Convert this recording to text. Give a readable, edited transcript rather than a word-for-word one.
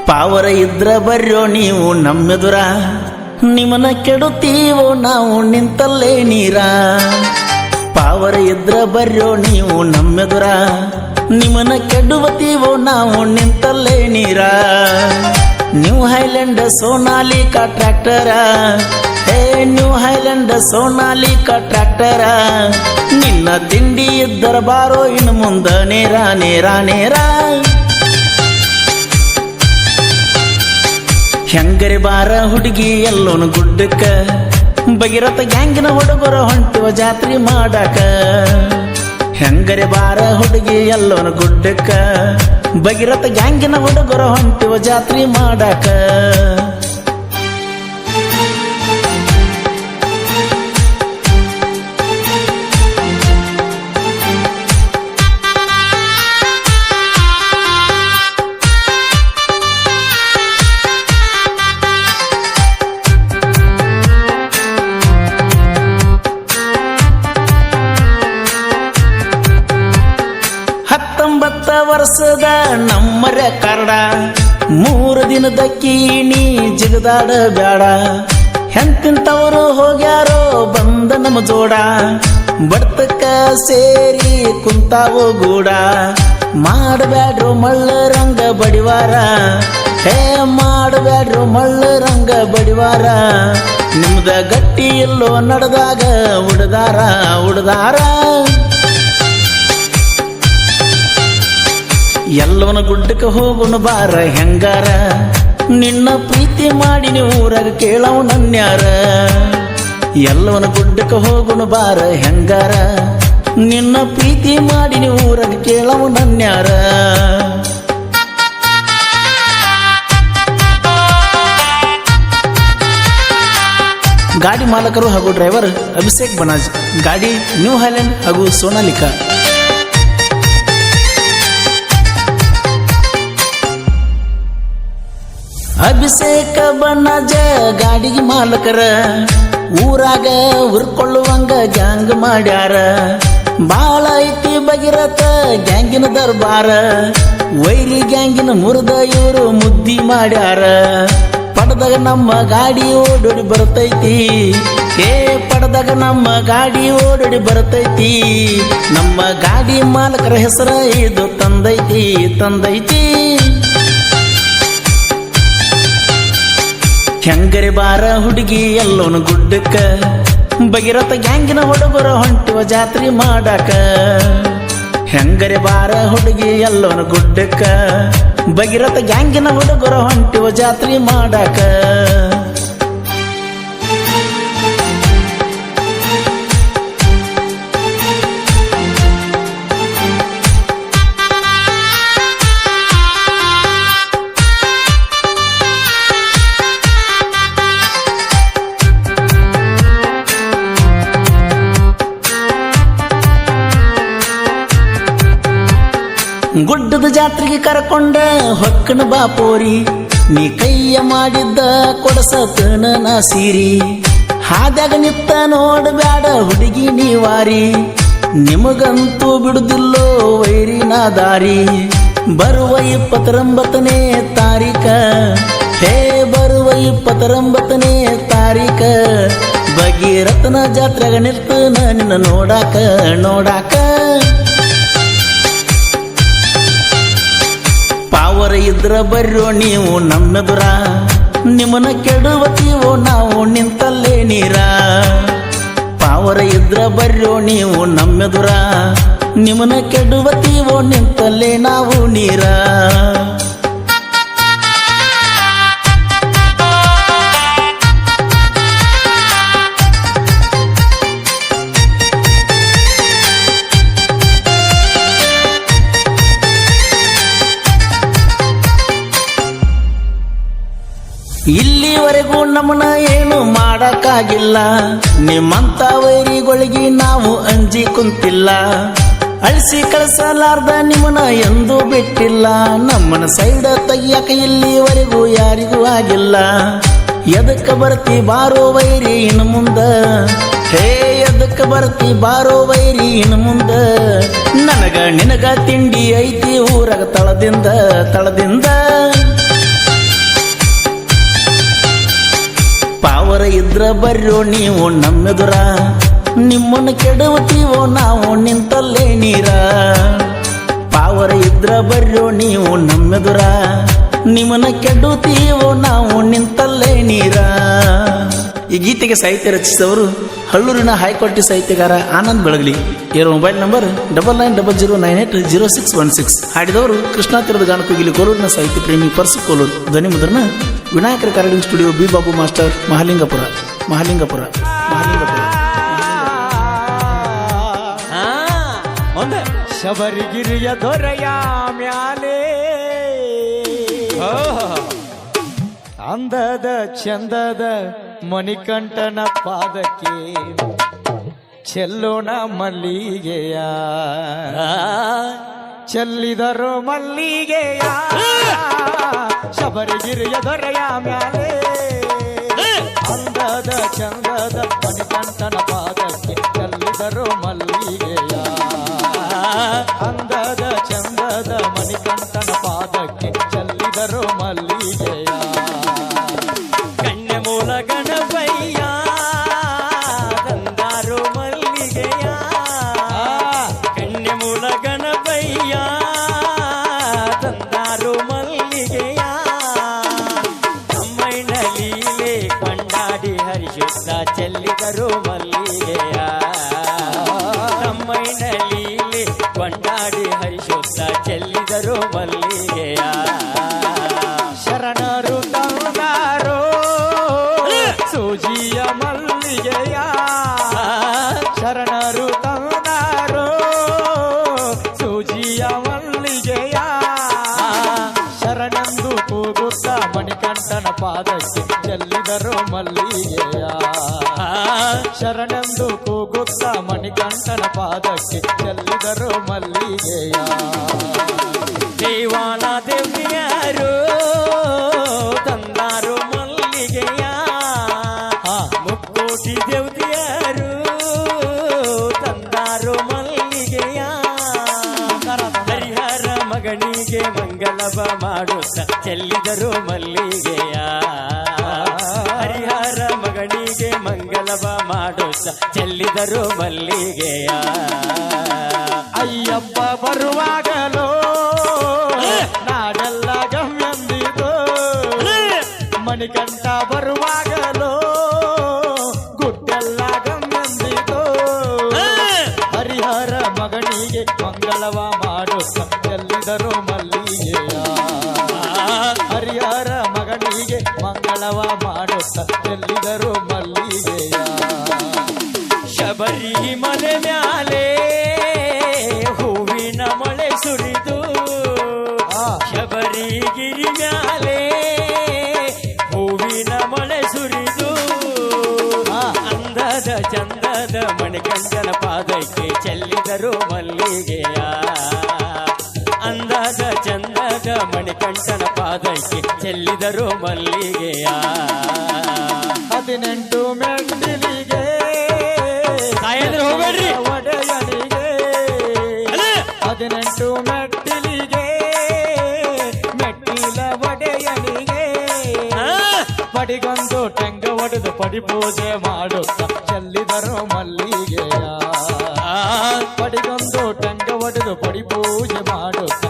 ಪಾವರ ಇದ್ರ ಬರ್ರೋ ನೀವು ನಮ್ಮೆದುರ, ನಿಮ್ಮನ್ನ ಕೆಡುತ್ತೀವೋ ನಾವು ನಿಂತಲ್ಲೇ ನೀರ. ಪಾವರ ಇದ್ರ ಬರ್ರೋ ನೀವು ನಮ್ಮೆದುರ, ನಿಮ್ಮನ್ನ ಕೆಡುವತೀವೋ ನಾವು ನಿಂತಲ್ಲೇ ನೀರ. ನ್ಯೂ ಹೈಲ್ಯಾಂಡ್ ಸೋನಾಲಿಕಾ ಟ್ರ್ಯಾಕ್ಟರ, ಹೇ ನ್ಯೂ ಹೈಲ್ಯಾಂಡ್ ಸೋನಾಲಿಕಾ ಟ್ರ್ಯಾಕ್ಟರ, ನಿನ್ನ ತಿಂಡಿ ಇದ್ದರ ಬಾರೋ ಇನ್ನು ಮುಂದ ನೇರ ನೇರ ನೇರ. ಹೆಂಗರೆ ಬಾರ ಹುಡುಗಿ ಎಲ್ಲೋನು ಗುಡ್ಡಕ್ಕ, ಭಗೀರಥ ಗ್ಯಾಂಗಿನ ಹುಡುಗರ ಹೊಂಟಿವ ಜಾತ್ರೆ ಮಾಡಾಕ. ಹೆಂಗರೆ ಬಾರ ಹುಡುಗಿ ಎಲ್ಲೋನು ಗುಡ್ಡಕ್ಕ, ಭಗೀರಥ ಗ್ಯಾಂಗಿನ ಹುಡುಗರ ಹೊಂಟಿವ ಜಾತ್ರೆ ಮಾಡಾಕ. ವರ್ಷದ ನಮ್ಮ ರೆಕಾರ್ಡ, 3 ದಿನದ ಕೀಣಿ ಜಿಗದಾಡ ಬ್ಯಾಡ. ಹೆಂತಿಂತವರು ಹೋಗ್ಯಾರೋ ಬಂದ ನಮ್ಮ ಜೋಡ, ಬಡ್ತಕ್ಕ ಸೇರಿ ಕುಂತಾವೋ ಗೂಡ. ಮಾಡಬ್ಯಾಡ್ರು ಮಳ್ಳ ರಂಗ ಬಡಿವಾರ, ಹೇ ಮಾಡಬ್ಯಾಡ್ರು ಮಳ್ಳ ರಂಗ ಬಡಿವಾರ. ನಿಮ್ದ ಗಟ್ಟಿ ಎಲ್ಲೋ ನಡೆದಾಗ ಉಡ್ದಾರ ಉಡ್ದಾರ. ಎಲ್ಲವನ ಗುಡ್ಡಕ್ಕೆ ಹೋಗುಣ ಬಾರ ಹೆಂಗಾರ, ನಿನ್ನ ಪ್ರೀತಿ ಮಾಡಿ ಊರಾಗ ಕೇಳವು ನನ್ಯಾರ. ಎಲ್ಲವನ ಗುಡ್ಡಕ್ಕೆ ಹೋಗುಣ ಬಾರ ಹೆಂಗಾರ, ನಿನ್ನ ಪ್ರೀತಿ ಮಾಡಿ ಊರಾಗ ಕೇಳವು ನನ್ಯಾರ. ಗಾಡಿ ಮಾಲಕರು ಹಾಗೂ ಡ್ರೈವರ್ ಅಭಿಷೇಕ್ ಬನಾಜ್, ಗಾಡಿ ನ್ಯೂ ಹೈಲ್ಯಾಂಡ್ ಹಾಗೂ ಸೋನಾಲಿಕಾ. ಅಭಿಷೇಕ ಬನಾಜ ಗಾಡಿಗೆ ಮಾಲಕರ, ಊರಾಗ ಉರ್ಕೊಳ್ಳುವಂಗ ಗ್ಯಾಂಗ್ ಮಾಡ್ಯಾರ. ಬಾಳ ಐತಿ ಭಗೀರಥ ಗ್ಯಾಂಗಿನ ದರ್ಬಾರ, ವೈರಿ ಗ್ಯಾಂಗಿನ ಮುರಿದ ಇವರು ಮುದ್ದಿ ಮಾಡ್ಯಾರ. ಪಡೆದಾಗ ನಮ್ಮ ಗಾಡಿ ಓಡೋಡಿ ಬರ್ತೈತಿ, ಏ ಪಡೆದಾಗ ನಮ್ಮ ಗಾಡಿ ಓಡೋಡಿ ಬರ್ತೈತಿ. ನಮ್ಮ ಗಾಡಿ ಮಾಲಕರ ಹೆಸರ ಇದು ತಂದೈತಿ ತಂದೈತಿ. ಹೆಂಗರೆ ಬಾರ ಹುಡುಗಿ ಎಲ್ಲೋನು ಗುಡ್ಡಕ್ಕ, ಭಗೀರಥ ಗ್ಯಾಂಗಿನ ಹುಡುಗರ ಹೊಂಟಿವ ಜಾತ್ರೆ ಮಾಡಾಕ. ಹೆಂಗರೆ ಬಾರ ಹುಡುಗಿ ಎಲ್ಲೋನು ಗುಡ್ಡಕ್ಕ, ಭಗೀರಥ ಗ್ಯಾಂಗಿನ ಹುಡುಗರ ಹೊಂಟಿವ ಜಾತ್ರೆ ಮಾಡಾಕ. ಗುಡ್ಡದ ಜಾತ್ರೆಗೆ ಕರ್ಕೊಂಡ ಹೊಕ್ಕನ ಬಾಪೋರಿ, ನೀ ಕೈಯ ಮಾಡಿದ್ದ ಕೊಡಸತನ ನಾ ಸೀರಿ. ಹಾದ್ಯಾಗ ನಿತ್ತ ನೋಡಬ್ಯಾಡ ಹುಡುಗಿ ನೀವಾರಿ, ನಿಮಗಂತೂ ಬಿಡುದಿಲ್ಲೋ ವೈರಿ ನಾ ದಾರಿ. ಬರುವ 29ನೇ ತಾರೀಕ, ಹೇ ಬರುವ 29ನೇ ತಾರೀಕ, ಭಗೀರಥನ ಜಾತ್ರೆಗ ನಿರ್ತನ ನಿನ್ನ ನೋಡಾಕ ನೋಡಾಕ. ಪಾವರ ಇದ್ರ ಬರ್ರೋ ನೀವು ನಮ್ಮೆದುರ, ನಿಮ್ಮನ್ನ ಕೆಡುವತೀವೋ ನಾವು ನಿಂತಲ್ಲೇ ನೀರ. ಪಾವರ ಇದ್ರ ಬರ್ರೋ ನೀವು ನಮ್ಮೆದುರ, ನಿಮ್ಮನ್ನ ಕೆಡುವತೀವೋ ನಿಂತಲ್ಲೇ ನಾವು ನೀರ. ಇಲ್ಲಿವರೆಗೂ ನಮ್ಮನ್ನ ಏನು ಮಾಡಕ್ಕಾಗಿಲ್ಲ, ನಿಮ್ಮಂತ ವೈರಿಗಳಿಗೆ ನಾವು ಅಂಜಿ ಕುಂತಿಲ್ಲ. ಅಳಿಸಿ ಕಳಿಸಲಾರ್ದ ನಿಮ್ಮನ್ನ ಎಂದೂ ಬಿಟ್ಟಿಲ್ಲ, ನಮ್ಮನ ಸೈಡ ತೆಗಿಯಕ ಇಲ್ಲಿವರೆಗೂ ಯಾರಿಗೂ ಆಗಿಲ್ಲ. ಎದಕ್ಕ ಬರ್ತಿ ಬಾರೋ ವೈರಿ ಇನ್ನು ಮುಂದ, ಹೇ ಎದಕ್ಕ ಬರ್ತಿ ಬಾರೋ ವೈರಿ ಇನ್ನು ಮುಂದ. ನನಗ ನಿನಗ ತಿಂಡಿ ಐತಿ ಊರಗ ತಳದಿಂದ ತಳದಿಂದ. ಇದ್ರ ಬರ್ರೋ ನೀವು ನಮ್ಮೆದುರ, ನಿಮ್ಮನ್ನು ಕೆಡುತ್ತೀವೋ ನಾವು ನಿಂತಲ್ಲೇ ನೀರ. ಪಾವರ ಇದ್ರ ಬರ್ರೋ ನೀವು ನಮ್ಮೆದುರ, ನಿಮ್ಮನ್ನ ಕೆಡುತ್ತೀವೋ ನಾವು ನಿಂತಲ್ಲೇ ನೀರ. ಈ ಗೀತೆಗೆ ಸಾಹಿತ್ಯ ರಚಿಸಿದವರು ಹಳ್ಳೂರಿನ ಹೈಕೋರ್ಟಿ ಸಾಹಿತ್ಯಗಾರ ಆನಂದ್ ಬೆಳಗಲಿ. ಇವರ ಮೊಬೈಲ್ ನಂಬರ್ 9900980616. ಹಾಡಿದವರು ಕೃಷ್ಣಾ ತೀರದ ಗಾನಕೋಗಿಲಿ ಕೋಲೂರಿನ ಸಾಹಿತ್ಯ ಪ್ರೇಮಿ ಪರ್ಸು ಕೋಲೂರು. ಧ್ವನಿ ಮುದ್ರಣ Vinayaka recording studio, B Babu master, Mahalingapura. ಶಬರಿಗಿರಿಯ ದೊರೆಯ ಮ್ಯಾಲೆ ಅಂದದ ಚಂದದ ಮಣಿಕಂಠನ ಪಾದಕ್ಕೆ ಚೆಲ್ಲೋಣ ಮಲ್ಲಿಗೆಯ, ಚೆಲ್ಲಿದರು ಮಲ್ಲಿಗೆಯ. ಶಬರಿಗಿರಿಯ ದೊರೆಯ ಮ್ಯಾಲೆ ಅಂದದ ಚಂದದ ಮಣಿಕಂಠನ ಪಾದಕ್ಕೆ ಚೆಲ್ಲಿದರು ಮಲ್ಲಿಗೆಯ, ಅಂದದ ಚಂದದ ಮಣಿಕಂಠನ ಪಾದಕ್ಕೆ ಚೆಲ್ಲಿದರು ಮಲ್ಲಿಗೆಯ. ಕನ್ಯೆ ಮೂಲ ಗಣಪಯ್ಯ ತಂದಾರು ಮಲ್ಲಿಗೆಯ, ಕನ್ಯೆ ಮೂಲ ಗಣಪಯ್ಯ ತಂದಾರು ಮಲ್ಲಿಗೆಯ. ಅಮ್ಮಯ್ಯನ ಲೀಲೆ ಕೊಂಡಾಡಿ ಹರಿಶುದ್ಧ ಚೆಲ್ಲಿದರು ಮಲ್ಲಿಗೆಯ, ಅಮ್ಮಯ್ಯನ ಲೀಲೆ ಕೊಂಡಾಡಿ ಹರಿಶುದ್ಧ ಚೆಲ್ಲಿದರು ಮಲ್ಲಿಗೆಯ. ಶರಣರು ತಂದಾರೋ ಸೂಜಿಯ ಮಲ್ಲಿಗೆಯ, ಶರಣರು ತಂದಾರೋ ಸೂಜಿಯ ಮಲ್ಲಿಗೆಯ. ಶರಣೆಂದು ಕೂಗುತ್ತ ಮಣಿಕಂಠನ ಪಾದಕ್ಕೆ ಚೆಲ್ಲಿದರು ಮಲ್ಲಿಗೆಯ, ಶರಣೆಂದು ಕೂಗುತ್ತ ಮಣಿಕಂಠನ ಪಾದಕ್ಕೆ ಚೆಲ್ಲಿದರು ಮಲ್ಲಿಗೆಯ. ದೇವಾನ ದೇವಿಯರು ತಂದಾರು ಮಲ್ಲಿಗೆಯ, ಮುಕ್ಕೋಟಿ ದೇವತೆಯರು ತಂದಾರು ಮಲ್ಲಿಗೆಯ. ಹರಿಹರ ಮಗನಿಗೆ ಮಂಗಲವ ಮಾಡುತ್ತ ಚೆಲ್ಲಿದರು ಮಲ್ಲಿಗೆಯ, ಹರಿಹರ ಮಗನಿಗೆ ಮಂಗಲವ ಮಾಡುತ್ತ ಚೆಲ್ಲಿದರು ಮಲ್ಲಿಗೆಯ. ಅಯ್ಯಪ್ಪ ಬರುವಾಗಲೋ ನಾಡೆಲ್ಲ ಗಮ್ಯಂದಿದು, ಮಣಿಕಂಠ ಬರುವಾಗಲೋ ಗುಡ್ಡೆಲ್ಲ ಗಮ್ಯಂದಿದು. ಹರಿಹರ ಮಗನಿಗೆ ಮಂಗಳವ ಮಾಡುತ್ತ ಚೆಲ್ಲಿದರು ಮಲ್ಲಿಗೆಯ, ಹರಿಹರ ಮಗನಿಗೆ ಮಂಗಳವ ಮಾಡುತ್ತ ಚೆಲ್ಲಿದರು ಮಲ್ಲಿಗೆಯ. ಶಬರಿ ಮಲೆ ಮ್ಯಾಲೆ ಹೂವಿನ ಮಳೆ ಸುರಿದು, ಶಬರಿಗಿರಿ ಮ್ಯಾಲೆ ಹೂವಿನ ಮಳೆ ಸುರಿದು. ಅಂದದ ಚಂದದ ಮಣಿಕಂಠನ ಪಾದಕ್ಕೆ ಚೆಲ್ಲಿದರು ಮಲ್ಲಿಗೆಯ, ಅಂದದ ಚಂದದ ಮಣಿಕಂಠನ ಪಾದಕ್ಕೆ ಚೆಲ್ಲಿದರು ಮಲ್ಲಿಗೆಯ. 18 ಮೆಟ್ಟಿಲಿಗೆ ಹೋಗಡ್ರಿ ಒಡೆಯನಿಗೆ, 18 ಮೆಟ್ಟಿಲಿಗೆ ಮೆಟ್ಟಿಲ ಒಡೆಯನಿಗೆ. ಪಡಿಗೊಂದು ಟೆಂಗ ಒಡೆದು ಪಡಿ ಪೂಜೆ ಮಾಡುತ್ತ ಚೆಲ್ಲಿದರು ಮಲ್ಲಿಗೆಯ, ಪಡಿಗೊಂದು ಟೆಂಗ ಒಡೆದು ಪಡಿ ಪೂಜೆ ಮಾಡುತ್ತ